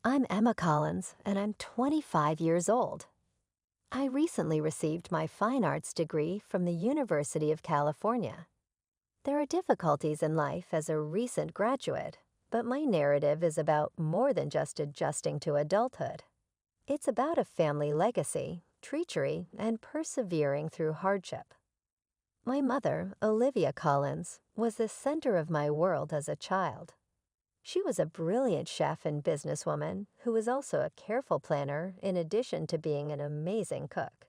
I'm Emma Collins, and I'm 25 years old. I recently received my fine arts degree from the University of California. There are difficulties in life as a recent graduate, but my narrative is about more than just adjusting to adulthood. It's about a family legacy, treachery, and persevering through hardship. My mother, Olivia Collins, was the center of my world as a child. She was a brilliant chef and businesswoman who was also a careful planner in addition to being an amazing cook.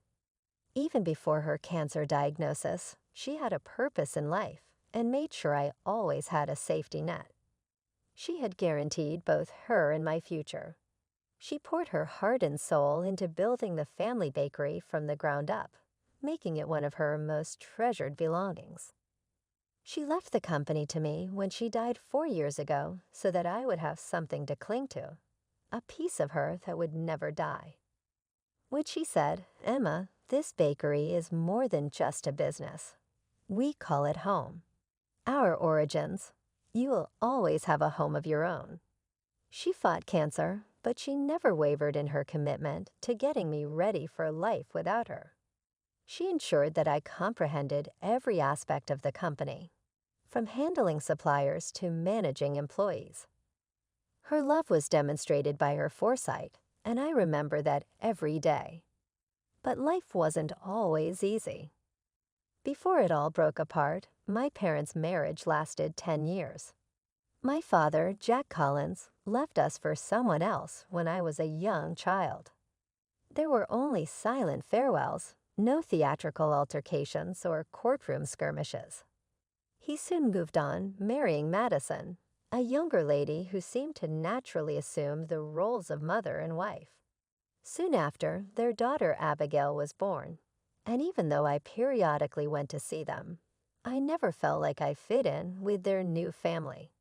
Even before her cancer diagnosis, she had a purpose in life and made sure I always had a safety net. She had guaranteed both her and my future. She poured her heart and soul into building the family bakery from the ground up, making it one of her most treasured belongings. She left the company to me when she died 4 years ago so that I would have something to cling to, a piece of her that would never die. When she said, "Emma, this bakery is more than just a business. We call it home. Our origins. You will always have a home of your own." She fought cancer, but she never wavered in her commitment to getting me ready for life without her. She ensured that I comprehended every aspect of the company, from handling suppliers to managing employees. Her love was demonstrated by her foresight, and I remember that every day. But life wasn't always easy. Before it all broke apart, my parents' marriage lasted 10 years. My father, Jack Collins, left us for someone else when I was a young child. There were only silent farewells, no theatrical altercations or courtroom skirmishes. He soon moved on, marrying Madison, a younger lady who seemed to naturally assume the roles of mother and wife. Soon after, their daughter Abigail was born, and even though I periodically went to see them, I never felt like I fit in with their new family.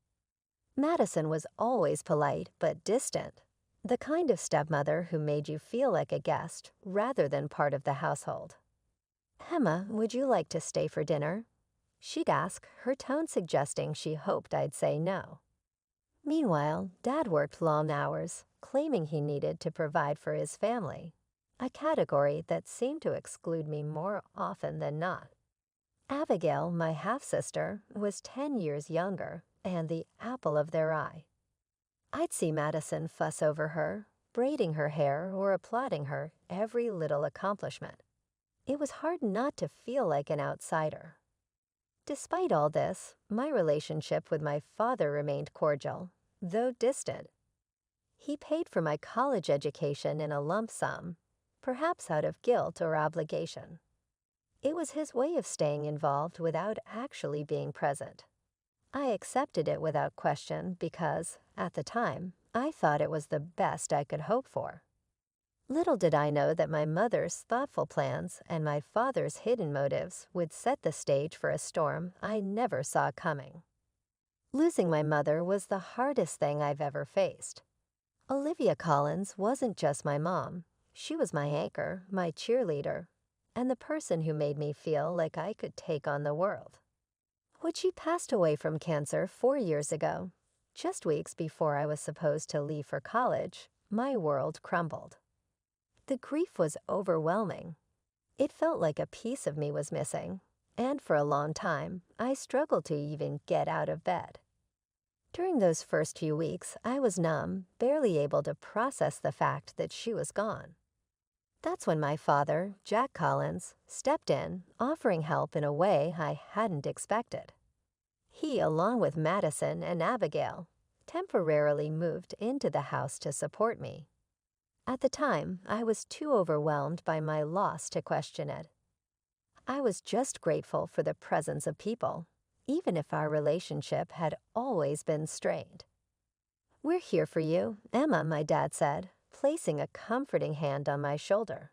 Madison was always polite but distant, the kind of stepmother who made you feel like a guest rather than part of the household. "Emma, would you like to stay for dinner?" she'd ask, her tone suggesting she hoped I'd say no. Meanwhile, Dad worked long hours, claiming he needed to provide for his family, a category that seemed to exclude me more often than not. Abigail, my half-sister, was 10 years younger and the apple of their eye. I'd see Madison fuss over her, braiding her hair or applauding her every little accomplishment. It was hard not to feel like an outsider. Despite all this, my relationship with my father remained cordial, though distant. He paid for my college education in a lump sum, perhaps out of guilt or obligation. It was his way of staying involved without actually being present. I accepted it without question because, at the time, I thought it was the best I could hope for. Little did I know that my mother's thoughtful plans and my father's hidden motives would set the stage for a storm I never saw coming. Losing my mother was the hardest thing I've ever faced. Olivia Collins wasn't just my mom. She was my anchor, my cheerleader, and the person who made me feel like I could take on the world. When she passed away from cancer 4 years ago, just weeks before I was supposed to leave for college, my world crumbled. The grief was overwhelming. It felt like a piece of me was missing, and for a long time, I struggled to even get out of bed. During those first few weeks, I was numb, barely able to process the fact that she was gone. That's when my father, Jack Collins, stepped in, offering help in a way I hadn't expected. He, along with Madison and Abigail, temporarily moved into the house to support me. At the time, I was too overwhelmed by my loss to question it. I was just grateful for the presence of people, even if our relationship had always been strained. "We're here for you, Emma," my dad said, placing a comforting hand on my shoulder.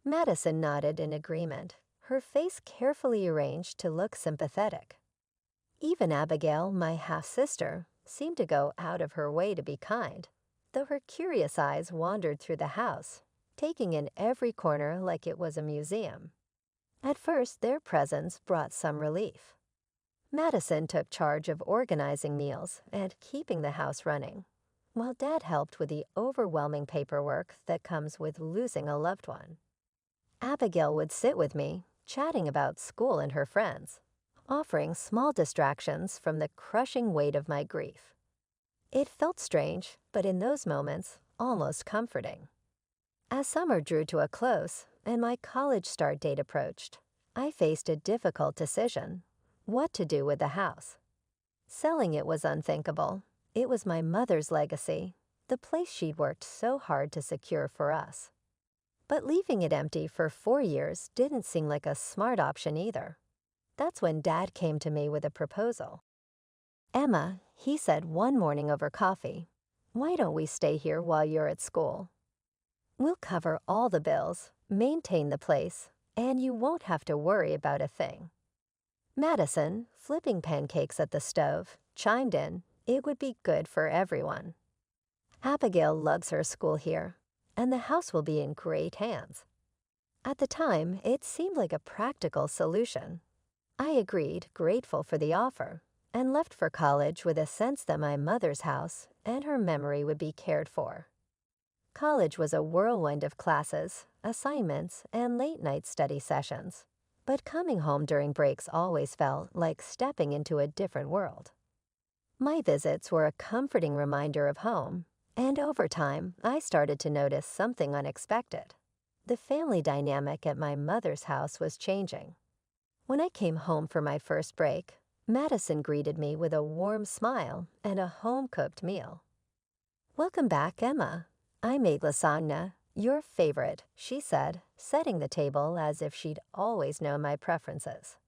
Madison nodded in agreement, her face carefully arranged to look sympathetic. Even Abigail, my half-sister, seemed to go out of her way to be kind, though her curious eyes wandered through the house, taking in every corner like it was a museum. At first, their presence brought some relief. Madison took charge of organizing meals and keeping the house running, while Dad helped with the overwhelming paperwork that comes with losing a loved one. Abigail would sit with me, chatting about school and her friends, offering small distractions from the crushing weight of my grief. It felt strange, but in those moments, almost comforting. As summer drew to a close and my college start date approached, I faced a difficult decision: what to do with the house. Selling it was unthinkable. It was my mother's legacy, the place she'd worked so hard to secure for us. But leaving it empty for 4 years didn't seem like a smart option either. That's when Dad came to me with a proposal. "Emma," he said one morning over coffee, "why don't we stay here while you're at school? We'll cover all the bills, maintain the place, and you won't have to worry about a thing." Madison, flipping pancakes at the stove, chimed in it would be good for everyone. "Abigail loves her school here, and the house will be in great hands." At the time, it seemed like a practical solution. I agreed, grateful for the offer, and left for college with a sense that my mother's house and her memory would be cared for. College was a whirlwind of classes, assignments, and late-night study sessions, but coming home during breaks always felt like stepping into a different world. My visits were a comforting reminder of home, and over time, I started to notice something unexpected. The family dynamic at my mother's house was changing. When I came home for my first break, Madison greeted me with a warm smile and a home-cooked meal. "Welcome back, Emma. I made lasagna, your favorite," she said, setting the table as if she'd always known my preferences.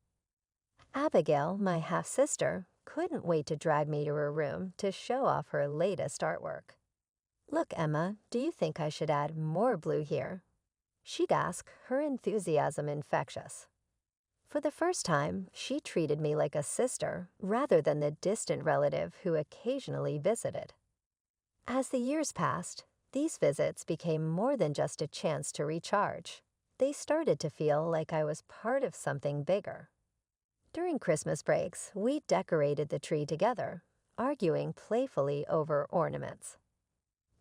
Abigail, my half-sister, couldn't wait to drag me to her room to show off her latest artwork. "Look, Emma, do you think I should add more blue here?" she'd ask, her enthusiasm infectious. For the first time, she treated me like a sister rather than the distant relative who occasionally visited. As the years passed, these visits became more than just a chance to recharge. They started to feel like I was part of something bigger. During Christmas breaks, we decorated the tree together, arguing playfully over ornaments.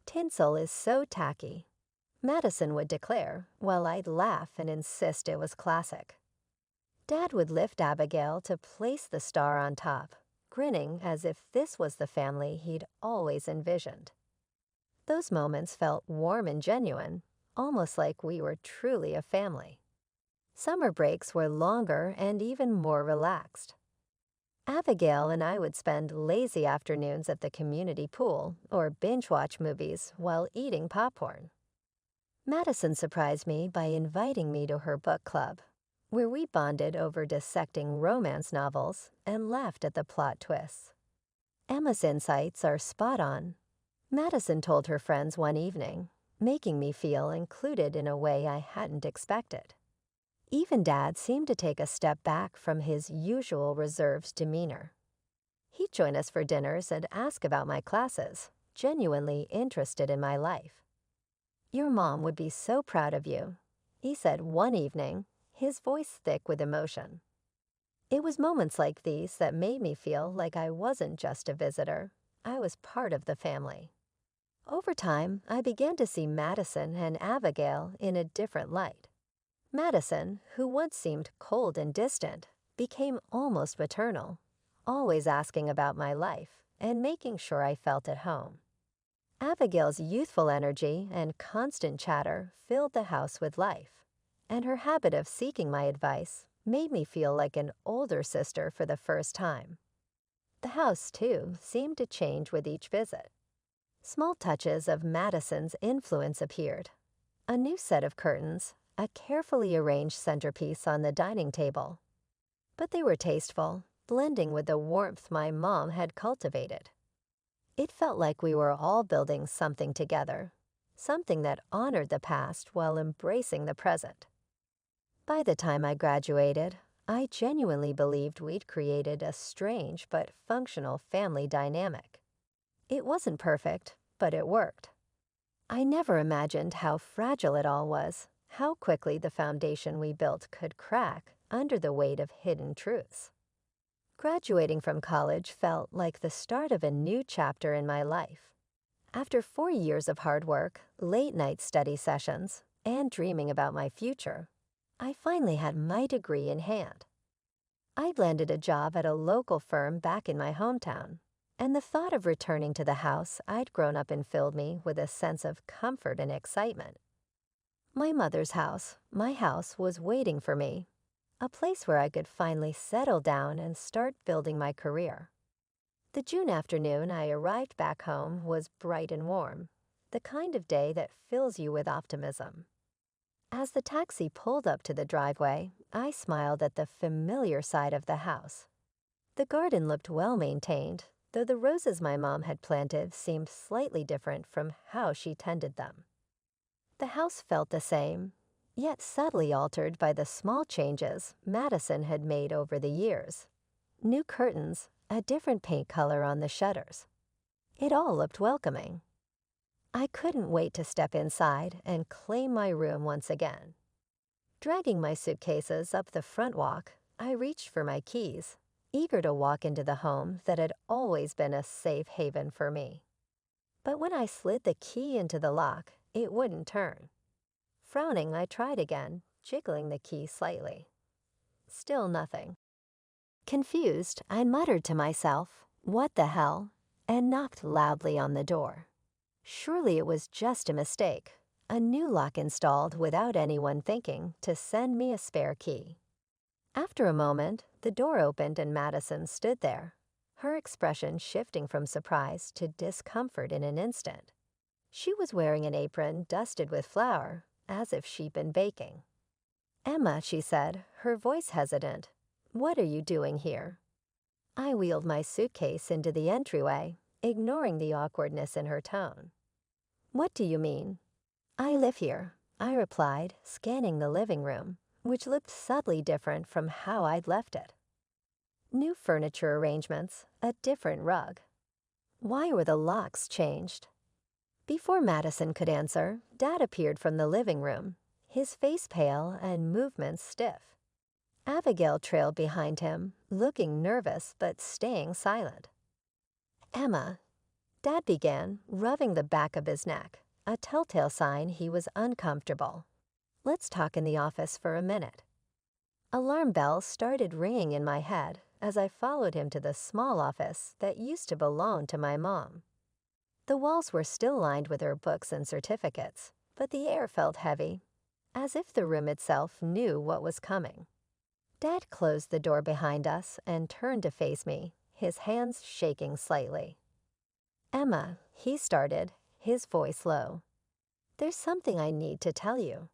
"Tinsel is so tacky," Madison would declare, while I'd laugh and insist it was classic. Dad would lift Abigail to place the star on top, grinning as if this was the family he'd always envisioned. Those moments felt warm and genuine, almost like we were truly a family. Summer breaks were longer and even more relaxed. Abigail and I would spend lazy afternoons at the community pool or binge-watch movies while eating popcorn. Madison surprised me by inviting me to her book club, where we bonded over dissecting romance novels and laughed at the plot twists. Emma's insights are spot on, Madison told her friends one evening, making me feel included in a way I hadn't expected. Even Dad seemed to take a step back from his usual reserved demeanor. He'd join us for dinners and ask about my classes, genuinely interested in my life. "Your mom would be so proud of you," he said one evening, his voice thick with emotion. It was moments like these that made me feel like I wasn't just a visitor, I was part of the family. Over time, I began to see Madison and Abigail in a different light. Madison, who once seemed cold and distant, became almost maternal, always asking about my life and making sure I felt at home. Abigail's youthful energy and constant chatter filled the house with life, and her habit of seeking my advice made me feel like an older sister for the first time. The house, too, seemed to change with each visit. Small touches of Madison's influence appeared. A new set of curtains, a carefully arranged centerpiece on the dining table. But they were tasteful, blending with the warmth my mom had cultivated. It felt like we were all building something together, something that honored the past while embracing the present. By the time I graduated, I genuinely believed we'd created a strange but functional family dynamic. It wasn't perfect, but it worked. I never imagined how fragile it all was, how quickly the foundation we built could crack under the weight of hidden truths. Graduating from college felt like the start of a new chapter in my life. After 4 years of hard work, late-night study sessions, and dreaming about my future, I finally had my degree in hand. I'd landed a job at a local firm back in my hometown, and the thought of returning to the house I'd grown up in filled me with a sense of comfort and excitement. My mother's house, my house, was waiting for me, a place where I could finally settle down and start building my career. The June afternoon I arrived back home was bright and warm, the kind of day that fills you with optimism. As the taxi pulled up to the driveway, I smiled at the familiar side of the house. The garden looked well maintained, though the roses my mom had planted seemed slightly different from how she tended them. The house felt the same, yet subtly altered by the small changes Madison had made over the years. New curtains, a different paint color on the shutters. It all looked welcoming. I couldn't wait to step inside and claim my room once again. Dragging my suitcases up the front walk, I reached for my keys, eager to walk into the home that had always been a safe haven for me. But when I slid the key into the lock, it wouldn't turn. Frowning, I tried again, jiggling the key slightly. Still nothing. Confused, I muttered to myself, "What the hell?" and knocked loudly on the door. Surely it was just a mistake, a new lock installed without anyone thinking to send me a spare key. After a moment, the door opened and Madison stood there, her expression shifting from surprise to discomfort in an instant. She was wearing an apron dusted with flour, as if she'd been baking. "Emma," she said, her voice hesitant, "what are you doing here?" I wheeled my suitcase into the entryway, ignoring the awkwardness in her tone. "What do you mean?" "I live here," I replied, scanning the living room, which looked subtly different from how I'd left it. New furniture arrangements, a different rug. Why were the locks changed? Before Madison could answer, Dad appeared from the living room, his face pale and movements stiff. Abigail trailed behind him, looking nervous but staying silent. "Emma," Dad began, rubbing the back of his neck, a telltale sign he was uncomfortable. "Let's talk in the office for a minute." Alarm bells started ringing in my head as I followed him to the small office that used to belong to my mom. The walls were still lined with her books and certificates, but the air felt heavy, as if the room itself knew what was coming. Dad closed the door behind us and turned to face me, his hands shaking slightly. "Emma," he started, his voice low. "There's something I need to tell you."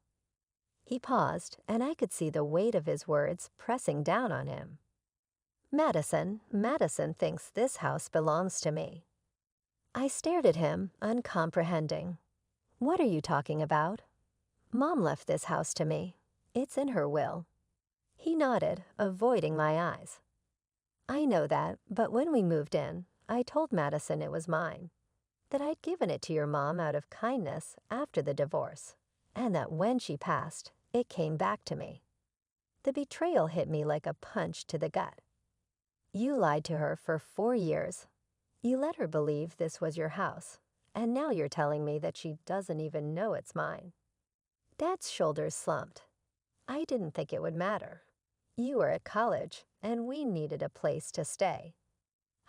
He paused, and I could see the weight of his words pressing down on him. Madison thinks this house belongs to me." I stared at him, uncomprehending. "What are you talking about?" "Mom left this house to me. It's in her will." He nodded, avoiding my eyes. "I know that, but when we moved in, I told Madison it was mine, that I'd given it to your mom out of kindness after the divorce, and that when she passed, it came back to me." The betrayal hit me like a punch to the gut. "You lied to her for 4 years. You let her believe this was your house, and now you're telling me that she doesn't even know it's mine." Dad's shoulders slumped. "I didn't think it would matter. You were at college, and we needed a place to stay.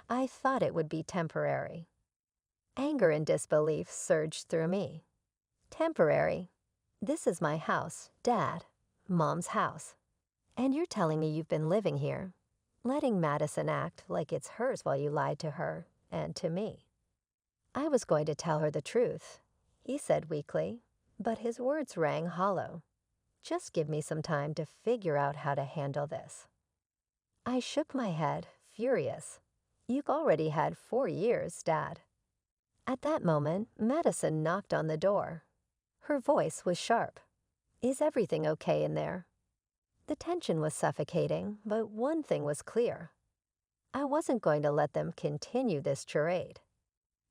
I thought it would be temporary." Anger and disbelief surged through me. "Temporary? This is my house, Dad, Mom's house. And you're telling me you've been living here, letting Madison act like it's hers while you lied to her and to me." "I was going to tell her the truth," he said weakly, but his words rang hollow. "Just give me some time to figure out how to handle this." I shook my head, furious. "You've already had 4 years, Dad." At that moment, Madison knocked on the door. Her voice was sharp. "Is everything okay in there?" The tension was suffocating, but one thing was clear. I wasn't going to let them continue this charade.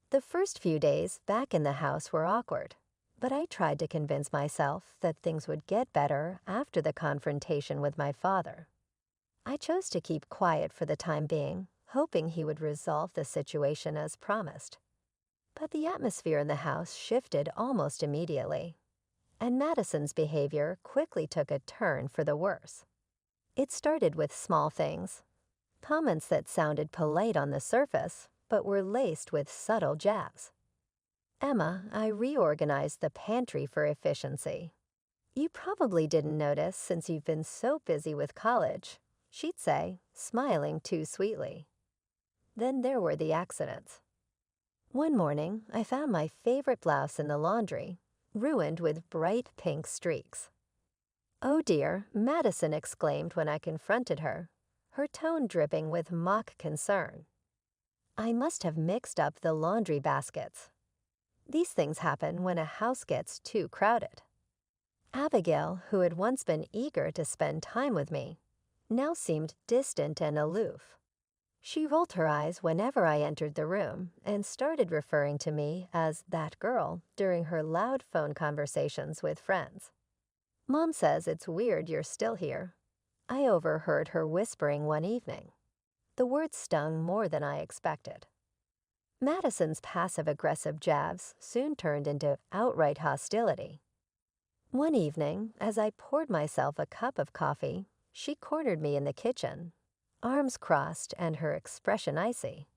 The first few days back in the house were awkward, but I tried to convince myself that things would get better after the confrontation with my father. I chose to keep quiet for the time being, hoping he would resolve the situation as promised. But the atmosphere in the house shifted almost immediately, and Madison's behavior quickly took a turn for the worse. It started with small things, comments that sounded polite on the surface, but were laced with subtle jabs. "Emma, I reorganized the pantry for efficiency. You probably didn't notice since you've been so busy with college," she'd say, smiling too sweetly. Then there were the accidents. One morning, I found my favorite blouse in the laundry, ruined with bright pink streaks. "Oh dear," Madison exclaimed when I confronted her, her tone dripping with mock concern. "I must have mixed up the laundry baskets. These things happen when a house gets too crowded." Abigail, who had once been eager to spend time with me, now seemed distant and aloof. She rolled her eyes whenever I entered the room and started referring to me as "that girl" during her loud phone conversations with friends. "Mom says it's weird you're still here," I overheard her whispering one evening. The words stung more than I expected. Madison's passive-aggressive jabs soon turned into outright hostility. One evening, as I poured myself a cup of coffee, she cornered me in the kitchen, arms crossed and her expression icy.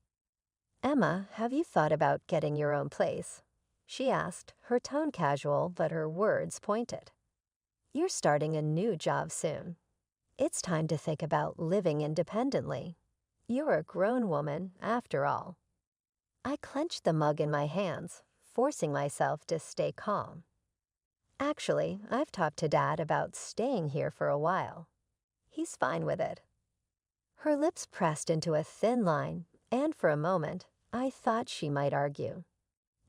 "Emma, have you thought about getting your own place?" she asked, her tone casual but her words pointed. "You're starting a new job soon. It's time to think about living independently. You're a grown woman, after all." I clenched the mug in my hands, forcing myself to stay calm. "Actually, I've talked to Dad about staying here for a while. He's fine with it." Her lips pressed into a thin line, and for a moment, I thought she might argue.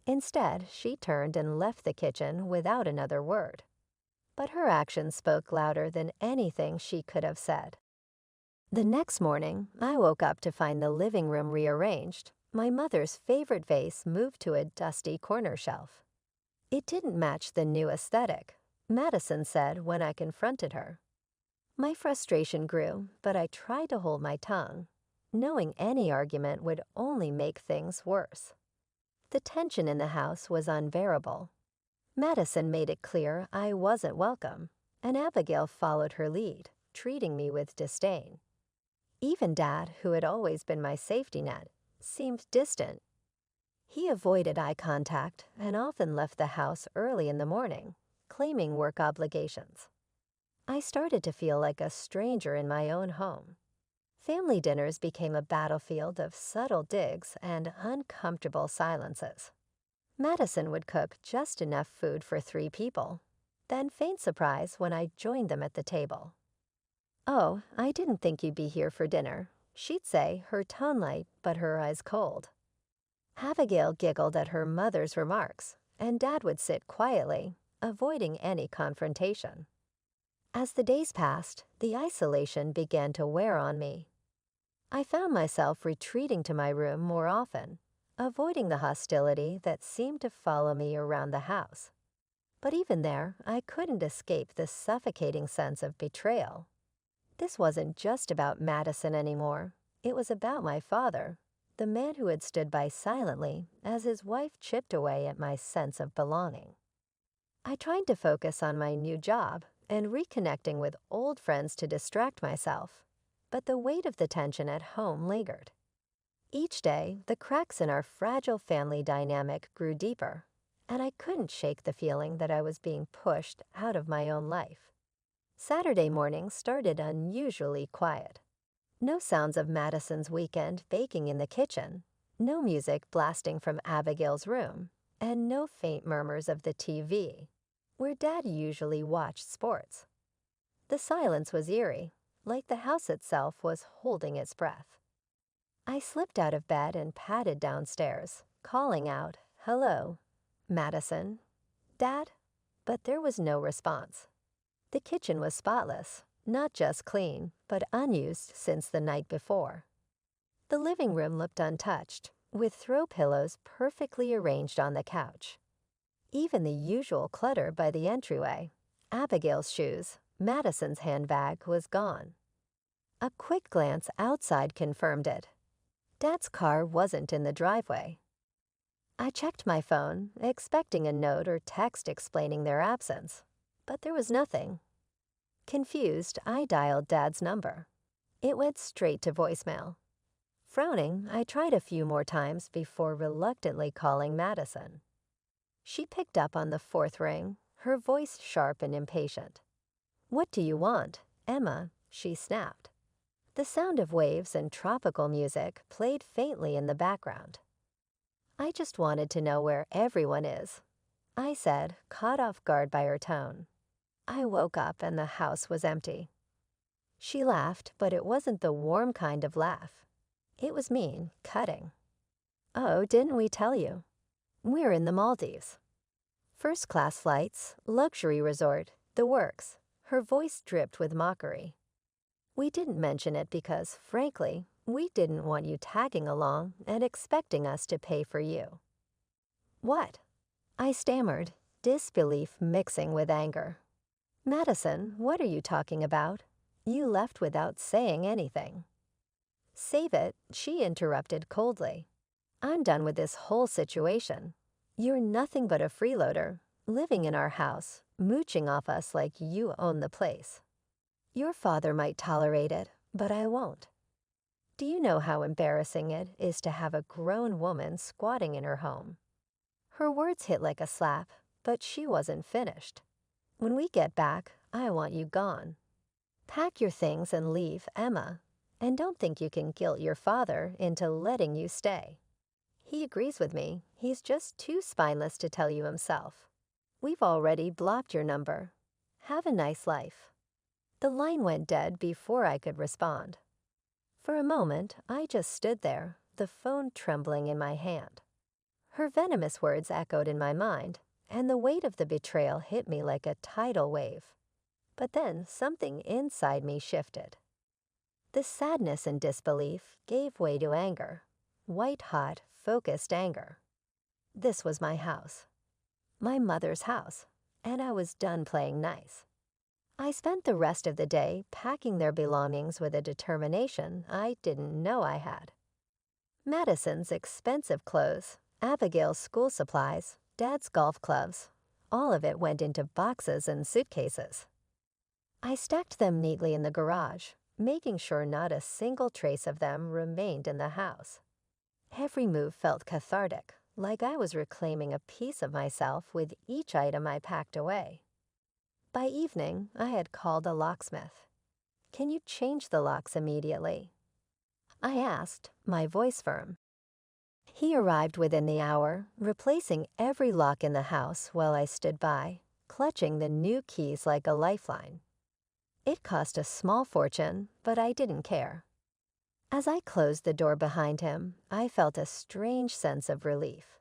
Instead, she turned and left the kitchen without another word. But her actions spoke louder than anything she could have said. The next morning, I woke up to find the living room rearranged, my mother's favorite vase moved to a dusty corner shelf. It didn't match the new aesthetic, Madison said when I confronted her. My frustration grew, but I tried to hold my tongue, knowing any argument would only make things worse. The tension in the house was unbearable. Madison made it clear I wasn't welcome, and Abigail followed her lead, treating me with disdain. Even Dad, who had always been my safety net, seemed distant. He avoided eye contact and often left the house early in the morning, claiming work obligations. I started to feel like a stranger in my own home. Family dinners became a battlefield of subtle digs and uncomfortable silences. Madison would cook just enough food for 3 people, then feign surprise when I joined them at the table. "Oh, I didn't think you'd be here for dinner," she'd say, her tone light but her eyes cold. Abigail giggled at her mother's remarks, and Dad would sit quietly, avoiding any confrontation. As the days passed, the isolation began to wear on me. I found myself retreating to my room more often, avoiding the hostility that seemed to follow me around the house. But even there, I couldn't escape the suffocating sense of betrayal. This wasn't just about Madison anymore. It was about my father, the man who had stood by silently as his wife chipped away at my sense of belonging. I tried to focus on my new job and reconnecting with old friends to distract myself, but the weight of the tension at home lingered. Each day, the cracks in our fragile family dynamic grew deeper, and I couldn't shake the feeling that I was being pushed out of my own life. Saturday morning started unusually quiet. No sounds of Madison's weekend baking in the kitchen, no music blasting from Abigail's room, and no faint murmurs of the TV, where Dad usually watched sports. The silence was eerie, like the house itself was holding its breath. I slipped out of bed and padded downstairs, calling out, "Hello, Madison, Dad?" But there was no response. The kitchen was spotless, not just clean, but unused since the night before. The living room looked untouched, with throw pillows perfectly arranged on the couch. Even the usual clutter by the entryway, Abigail's shoes, Madison's handbag, was gone. A quick glance outside confirmed it. Dad's car wasn't in the driveway. I checked my phone, expecting a note or text explaining their absence, but there was nothing. Confused, I dialed Dad's number. It went straight to voicemail. Frowning, I tried a few more times before reluctantly calling Madison. She picked up on the fourth ring, her voice sharp and impatient. "What do you want, Emma?" she snapped. The sound of waves and tropical music played faintly in the background. "I just wanted to know where everyone is," I said, caught off guard by her tone. I woke up and the house was empty. She laughed, but it wasn't the warm kind of laugh. It was mean, cutting. "Oh, didn't we tell you? We're in the Maldives. First-class flights, luxury resort, the works." Her voice dripped with mockery. "We didn't mention it because, frankly, we didn't want you tagging along and expecting us to pay for you." "What?" I stammered, disbelief mixing with anger. "Madison, what are you talking about? You left without saying anything." "Save it," she interrupted coldly. "I'm done with this whole situation. You're nothing but a freeloader, living in our house, mooching off us like you own the place. Your father might tolerate it, but I won't. Do you know how embarrassing it is to have a grown woman squatting in her home?" Her words hit like a slap, but she wasn't finished. "When we get back, I want you gone. Pack your things and leave, Emma. And don't think you can guilt your father into letting you stay. He agrees with me. He's just too spineless to tell you himself. We've already blocked your number. Have a nice life." The line went dead before I could respond. For a moment, I just stood there, the phone trembling in my hand. Her venomous words echoed in my mind, and the weight of the betrayal hit me like a tidal wave. But then something inside me shifted. The sadness and disbelief gave way to anger, white-hot, focused anger. This was my house, my mother's house, and I was done playing nice. I spent the rest of the day packing their belongings with a determination I didn't know I had. Madison's expensive clothes, Abigail's school supplies, Dad's golf clubs, all of it went into boxes and suitcases. I stacked them neatly in the garage, making sure not a single trace of them remained in the house. Every move felt cathartic, like I was reclaiming a piece of myself with each item I packed away. By evening, I had called a locksmith. "Can you change the locks immediately?" I asked, my voice firm. He arrived within the hour, replacing every lock in the house while I stood by, clutching the new keys like a lifeline. It cost a small fortune, but I didn't care. As I closed the door behind him, I felt a strange sense of relief.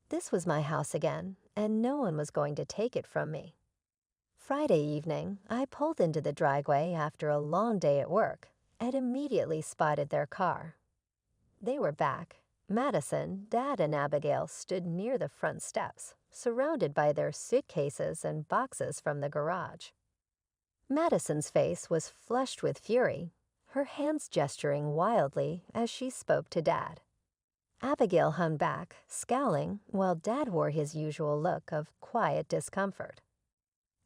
This was my house again, and no one was going to take it from me. Friday evening, I pulled into the driveway after a long day at work and immediately spotted their car. They were back. Madison, Dad, and Abigail stood near the front steps, surrounded by their suitcases and boxes from the garage. Madison's face was flushed with fury, her hands gesturing wildly as she spoke to Dad. Abigail hung back, scowling, while Dad wore his usual look of quiet discomfort.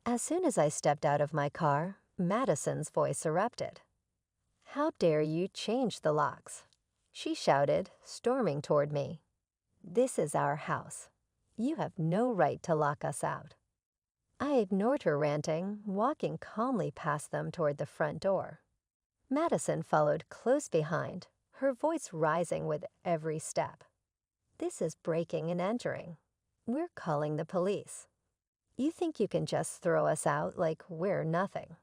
As soon as I stepped out of my car, Madison's voice erupted. "How dare you change the locks?" she shouted, storming toward me. "This is our house. You have no right to lock us out." I ignored her ranting, walking calmly past them toward the front door. Madison followed close behind, her voice rising with every step. "This is breaking and entering. We're calling the police. You think you can just throw us out like we're nothing."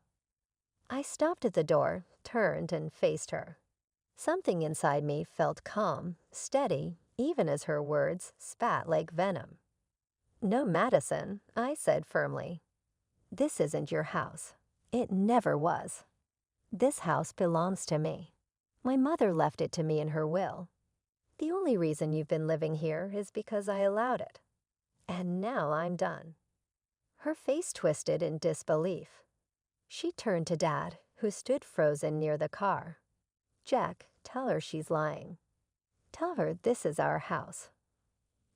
I stopped at the door, turned, and faced her. Something inside me felt calm, steady, even as her words spat like venom. "No, Madison," I said firmly. "This isn't your house. It never was. This house belongs to me. My mother left it to me in her will. The only reason you've been living here is because I allowed it. And now I'm done." Her face twisted in disbelief. She turned to Dad, who stood frozen near the car. "Jack, tell her she's lying. Tell her this is our house."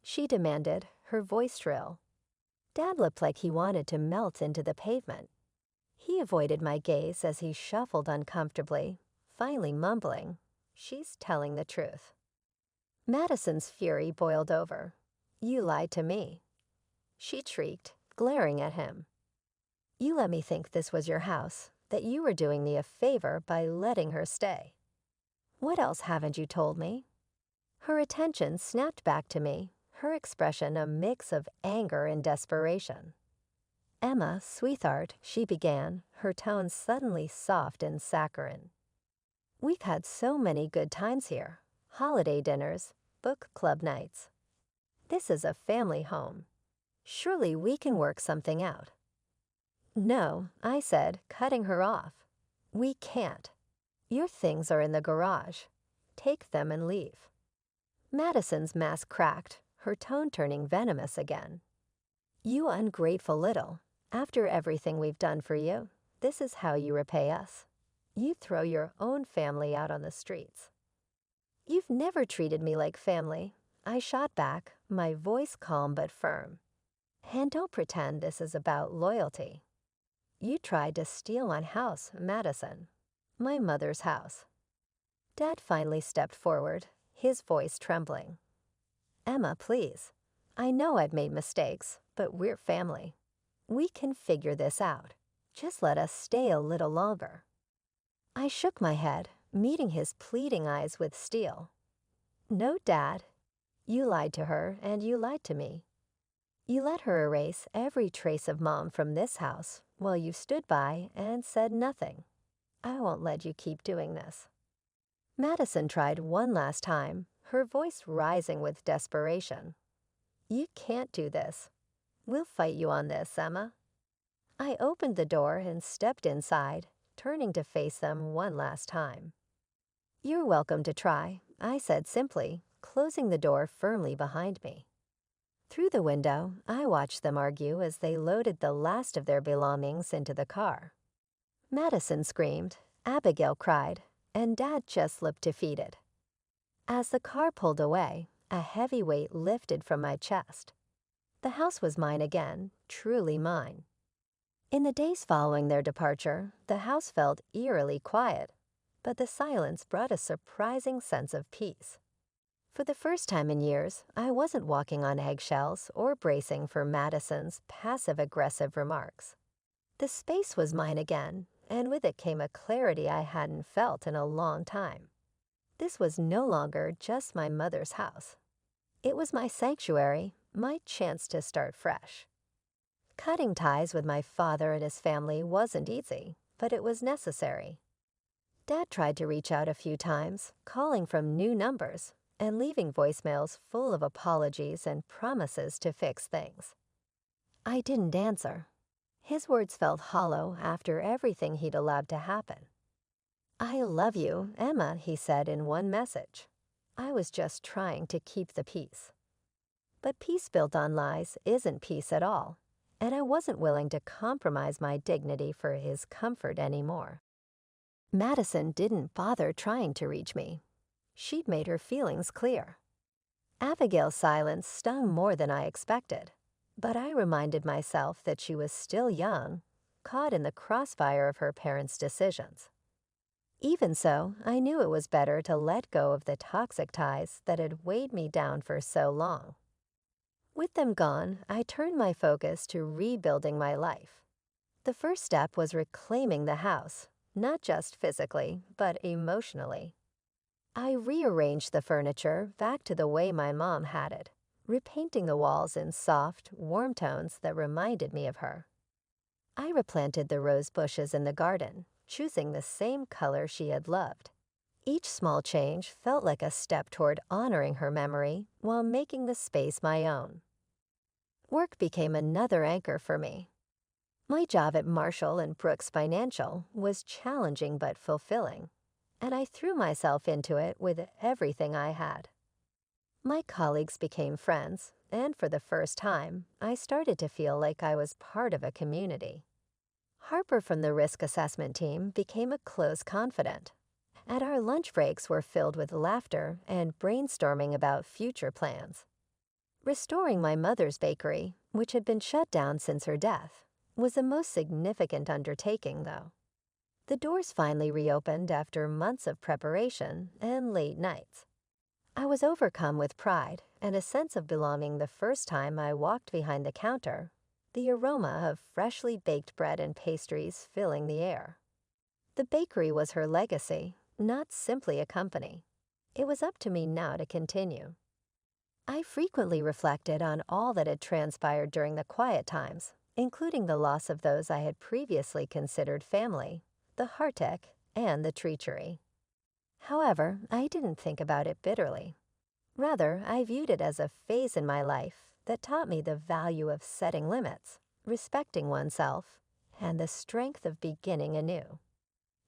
she demanded, her voice shrill. Dad looked like he wanted to melt into the pavement. He avoided my gaze as he shuffled uncomfortably, finally mumbling, "She's telling the truth." Madison's fury boiled over. "You lied to me," she shrieked, glaring at him. "You let me think this was your house, that you were doing me a favor by letting her stay. What else haven't you told me?" Her attention snapped back to me, her expression a mix of anger and desperation. "Emma, sweetheart," she began, her tone suddenly soft and saccharine. "We've had so many good times here. Holiday dinners, book club nights. This is a family home. Surely we can work something out." "No," I said, cutting her off. "We can't. Your things are in the garage. Take them and leave." Madison's mask cracked, her tone turning venomous again. "You ungrateful little. After everything we've done for you, this is how you repay us. You throw your own family out on the streets." "You've never treated me like family," I shot back, my voice calm but firm. "And don't pretend this is about loyalty. You tried to steal my house, Madison. My mother's house." Dad finally stepped forward, his voice trembling. "Emma, please. I know I've made mistakes, but we're family. We can figure this out. Just let us stay a little longer." I shook my head, meeting his pleading eyes with steel. "No, Dad. You lied to her and you lied to me. You let her erase every trace of Mom from this house while you stood by and said nothing. I won't let you keep doing this." Madison tried one last time, her voice rising with desperation. "You can't do this. We'll fight you on this, Emma." I opened the door and stepped inside, turning to face them one last time. "You're welcome to try," I said simply, closing the door firmly behind me. Through the window, I watched them argue as they loaded the last of their belongings into the car. Madison screamed, Abigail cried, and Dad just looked defeated. As the car pulled away, a heavy weight lifted from my chest. The house was mine again, truly mine. In the days following their departure, the house felt eerily quiet, but the silence brought a surprising sense of peace. For the first time in years, I wasn't walking on eggshells or bracing for Madison's passive-aggressive remarks. The space was mine again, and with it came a clarity I hadn't felt in a long time. This was no longer just my mother's house. It was my sanctuary, my chance to start fresh. Cutting ties with my father and his family wasn't easy, but it was necessary. Dad tried to reach out a few times, calling from new numbers and leaving voicemails full of apologies and promises to fix things. I didn't answer. His words felt hollow after everything he'd allowed to happen. "I love you, Emma," he said in one message. I was just trying to keep the peace. But peace built on lies isn't peace at all, and I wasn't willing to compromise my dignity for his comfort anymore. Madison didn't bother trying to reach me. She'd made her feelings clear. Abigail's silence stung more than I expected, but I reminded myself that she was still young, caught in the crossfire of her parents' decisions. Even so, I knew it was better to let go of the toxic ties that had weighed me down for so long. With them gone, I turned my focus to rebuilding my life. The first step was reclaiming the house, not just physically, but emotionally. I rearranged the furniture back to the way my mom had it, repainting the walls in soft, warm tones that reminded me of her. I replanted the rose bushes in the garden, choosing the same color she had loved. Each small change felt like a step toward honoring her memory while making the space my own. Work became another anchor for me. My job at Marshall and Brooks Financial was challenging but fulfilling, and I threw myself into it with everything I had. My colleagues became friends, and for the first time, I started to feel like I was part of a community. Harper from the risk assessment team became a close confidant, and our lunch breaks were filled with laughter and brainstorming about future plans. Restoring my mother's bakery, which had been shut down since her death, was the most significant undertaking, though. The doors finally reopened after months of preparation and late nights. I was overcome with pride and a sense of belonging the first time I walked behind the counter, the aroma of freshly baked bread and pastries filling the air. The bakery was her legacy, not simply a company. It was up to me now to continue. I frequently reflected on all that had transpired during the quiet times, including the loss of those I had previously considered family, the heartache, and the treachery. However, I didn't think about it bitterly. Rather, I viewed it as a phase in my life that taught me the value of setting limits, respecting oneself, and the strength of beginning anew.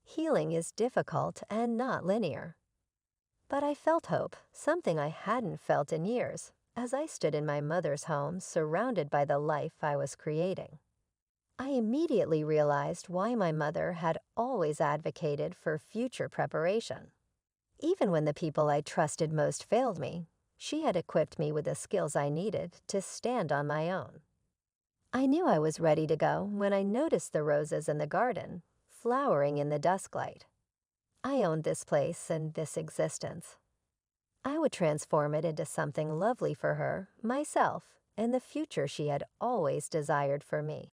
Healing is difficult and not linear. But I felt hope, something I hadn't felt in years, as I stood in my mother's home surrounded by the life I was creating. I immediately realized why my mother had always advocated for future preparation. Even when the people I trusted most failed me, she had equipped me with the skills I needed to stand on my own. I knew I was ready to go when I noticed the roses in the garden, flowering in the dusklight. I owned this place and this existence. I would transform it into something lovely for her, myself, and the future she had always desired for me.